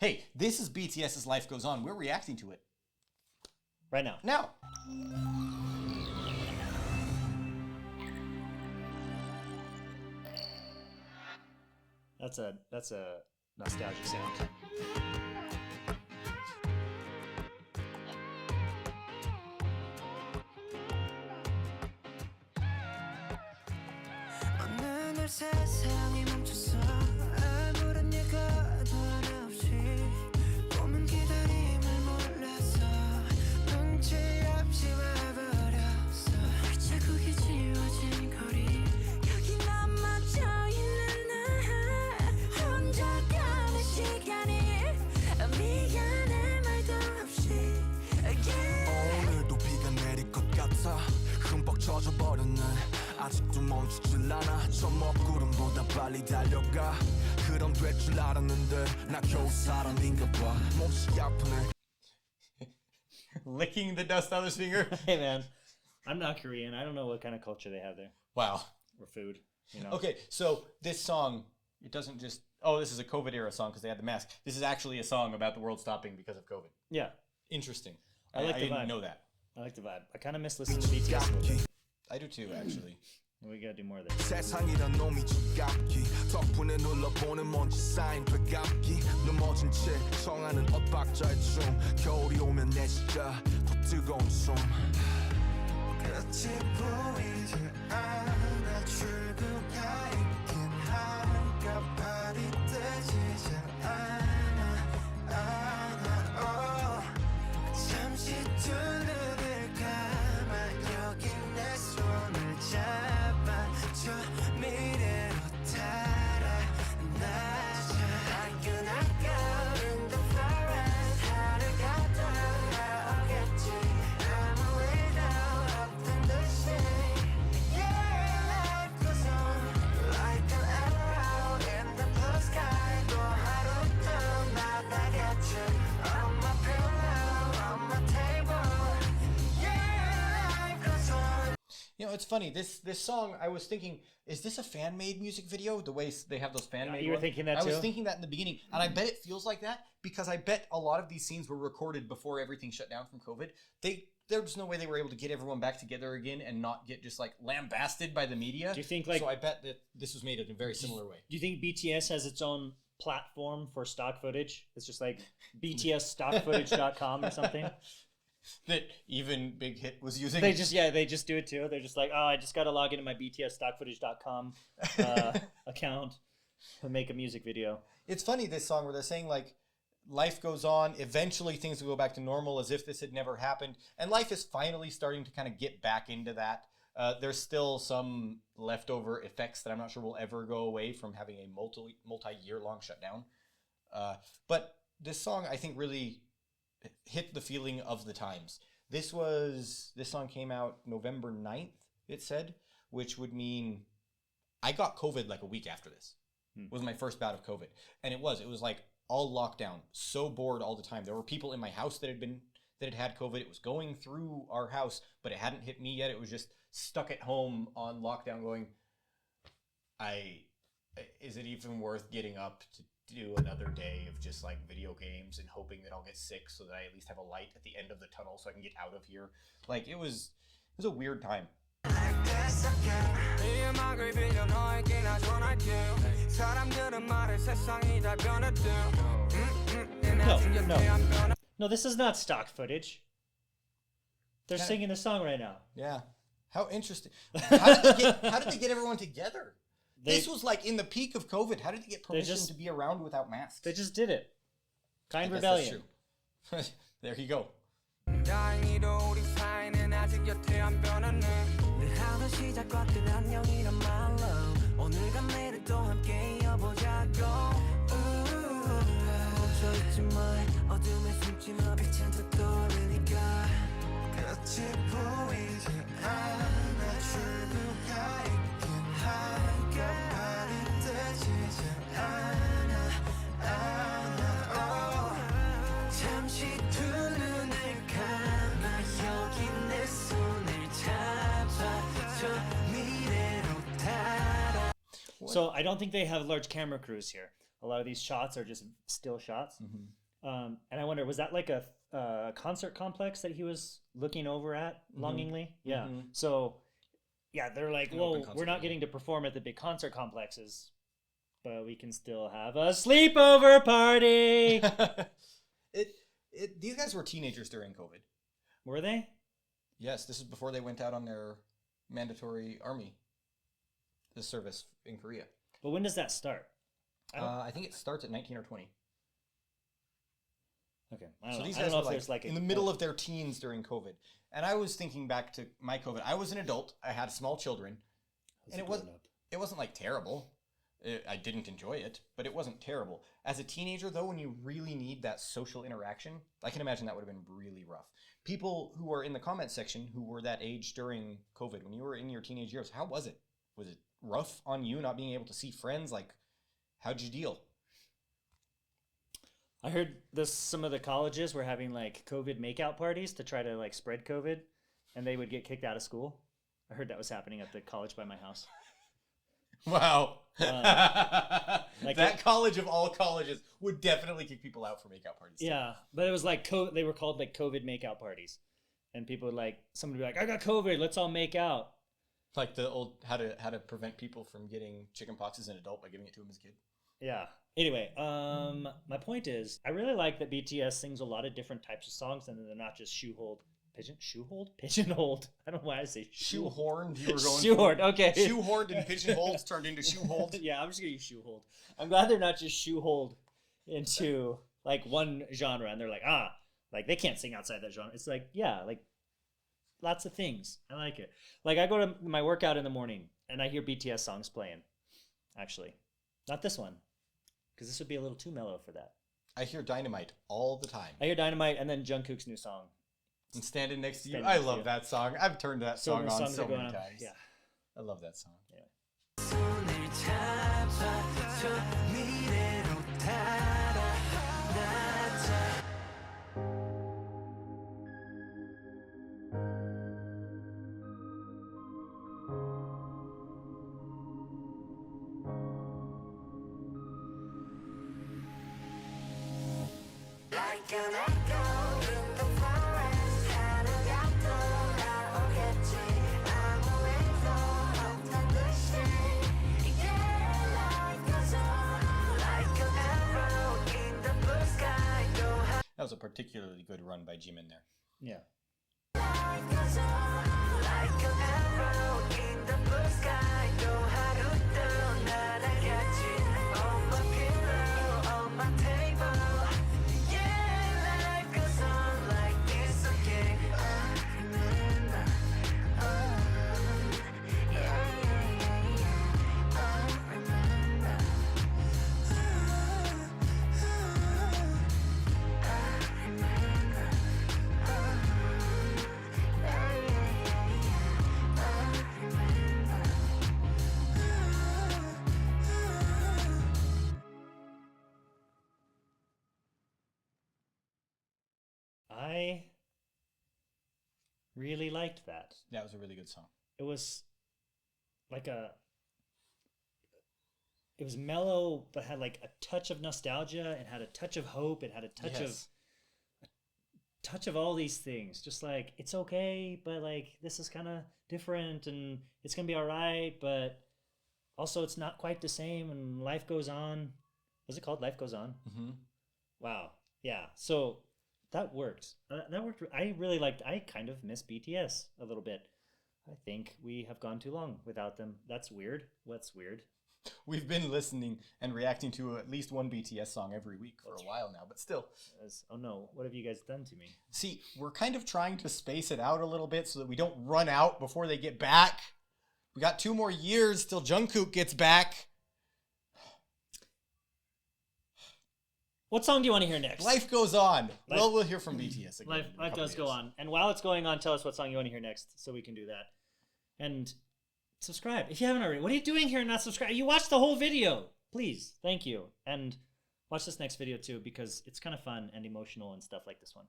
Hey, this is BTS's Life Goes On. We're reacting to it. Right now. Now. That's a nostalgic sound. 어느 날 세상이 멈췄어 아무런 예고도 하나 없이 꿈은 기다림을 몰라서 눈치 없이 와버렸어 자국이 지워진 거리 여기 남아져 있는 나 혼자 가는 시간이 미안해 말도 없이 오늘도 비가 내릴 것 같아 흠뻑 젖어버렸네 아직도 멈추질 않아 저 먹구름보다 빨리 달려가 그럼 될 줄 알았는데 나 겨우 사람인가 봐 몹시 아프네 Licking the dust on his finger. Hey man, I'm not Korean. I don't know what kind of culture they have there. Wow. Or food, you know. Okay, so this song, it doesn't just, this is a COVID era song because they had the mask. This is actually a song about the world stopping because of COVID. Yeah. Interesting. I like the didn't vibe. know that. I like the vibe. I kind of miss listening to BTS a little bit. I do too, actually. We gotta do more of this. 세상이란 놈이 지갑기 덕분에 눌러보는 먼지 쌓인 배갑기 넘어진 채 청하는 엇박자의 춤 겨울이 오면 내쉬자 더 뜨거운 숨 끝이 보이지 않아 출구가 있긴 한가발이 뜨지 않아 잠시 두 눈을 감아 여기 내 손을 잡아줘 미래로 달아나자 I cannot go in the forest 하늘 갔다 나오겠지 I'm a widow of the sea Yeah, life goes on like an arrow in the blue sky 또 하루도 나가겠지 On my pillow, on my table Yeah, life goes on You know, it's funny. This song, I was thinking, is this a fan-made music video? The way they have those fan-made You were ones? thinking that I was too? thinking that in the beginning, and I bet it feels like that because I bet a lot of these scenes were recorded before everything shut down from COVID. There's no way they were able to get everyone back together again and not get just like lambasted by the media. Do you think, like- So I bet that this was made in a very similar way. Do you think BTS has its own platform for stock footage? It's just like btsstockfootage.com or something. That even Big Hit was using. They just do it too. They're just like, oh, I just got to log into my btsstockfootage.com account to make a music video. It's funny, this song where they're saying like life goes on, eventually things will go back to normal as if this had never happened, and life is finally starting to kind of get back into that. There's still some leftover effects that I'm not sure will ever go away from having a multi-year long shutdown. But this song, I think, really hit the feeling of the times. This song came out November 9th, it said, which would mean I got COVID like a week after this. Was my first bout of COVID. And it was like all lockdown, so bored all the time. There were people in my house that had had COVID. It was going through our house, but it hadn't hit me yet. It was just stuck at home on lockdown going, is it even worth getting up to do another day of just like video games and hoping that I'll get sick so that I at least have a light at the end of the tunnel so I can get out of here? Like it was a weird time. No, this is not stock footage. They're singing the song right now. Yeah. How interesting. How did they get everyone together? This was like in the peak of COVID. How did they get permission to be around without masks? They just did it. Kind I guess rebellion. that's true. There you go. 다행히도 우리 사이는 아직 여태 안 변하네 늘 하던 시작과 끝 안녕이란 말로 오늘과 내일도 함께 이어보자고 멈춰있지 마 어둠에 숨지 마 빛은 더 떠오르니까 끝이 보이지 않아 출구가 있긴 한가발이 뜨지 않아 잠시 두 눈을 감아 여기 내 손을 잡아줘 미래로 달아 So I don't think they have large camera crews here. a lot of these shots are just still shots. Mm-hmm. And I wonder, was that like a concert complex that he was looking over at longingly? Yeah. Mm-hmm. So, yeah, they're like, An well, open concert we're not hall. getting to perform at the big concert complexes, but we can still have a sleepover party. These guys were teenagers during COVID. Were they? Yes, this is before they went out on their mandatory army service in Korea. But when does that start? I think it starts at 19 or 20. Okay. I don't So know. these I don't guys know were if like there's like in the middle of their teens during COVID. And I was thinking back to my COVID. I was an adult. I had small children. And it wasn't like terrible. I didn't enjoy it, but it wasn't terrible. As a teenager, though, when you really need that social interaction, I can imagine that would have been really rough. People who are in the comment section who were that age during COVID, when you were in your teenage years, how was it? Was it rough on you not being able to see friends? Like, how'd you deal? I heard some of the colleges were having like COVID makeout parties to try to like spread COVID, and they would get kicked out of school. I heard that was happening at the college by my house. Wow. Like that college of all colleges would definitely kick people out for makeout parties. Yeah, but it was like they were called like COVID makeout parties, and people would like somebody would be like, "I got COVID, let's all make out." Like the old how to prevent people from getting chickenpox as an adult by giving it to them as a kid. Yeah. Anyway, my point is, I really like that BTS sings a lot of different types of songs, and they're not just pigeonholed. I don't know why I say Shoehorned. You were going shoehorned. Okay. Shoehorned and pigeonholed turned into shoeholed. Yeah, I'm just gonna use shoehold. I'm glad they're not just shoeholed into like one genre, and they're like, like they can't sing outside that genre. It's like, yeah, like lots of things. I like it. Like I go to my workout in the morning, and I hear BTS songs playing. Actually, not this one, because this would be a little too mellow for that. I hear Dynamite all the time. I hear Dynamite, and then Jungkook's new song. And Standing Next to You. Standing I Next to love You. that song. I've turned that So song many on songs so are going many on. times. Yeah. I love that song. 손을 잡아줘 미래로 달아나자 Like an echo in the forest 하루가 돌아오겠지 아무 일도 없는 듯이 Yeah, life goes on like an arrow in the blue sky Go high, That was a particularly good run by Jimin there. Yeah. life goes on like an arrow in the blue sky Go 하루도 날아가지 On my pillow, on my table Yeah, life goes on like this again remember yeah, yeah, yeah, remember I really liked that. That was a really good song. It was like it was mellow, but had like a touch of nostalgia. It had a touch of hope. It had a touch of all these things. Just like it's okay, but like this is kind of different, and it's gonna be all right. But also, it's not quite the same, and life goes on. Was it called Life Goes On? Mm-hmm. Wow. Yeah. So that worked. That worked. I really liked. I kind of miss BTS a little bit. I think we have gone too long without them. That's weird. What's weird? We've been listening and reacting to at least one BTS song every week for a while now, but still. Oh no, what have you guys done to me? See, we're kind of trying to space it out a little bit so that we don't run out before they get back. We got 2 more years till Jungkook gets back. What song do you want to hear next? Life goes on. Well, we'll hear from BTS again. Life does go on. And while it's going on, tell us what song you want to hear next so we can do that. And subscribe if you haven't already. What are you doing here and not subscribe? You watched the whole video. Please. Thank you. And watch this next video too because it's kind of fun and emotional and stuff like this one.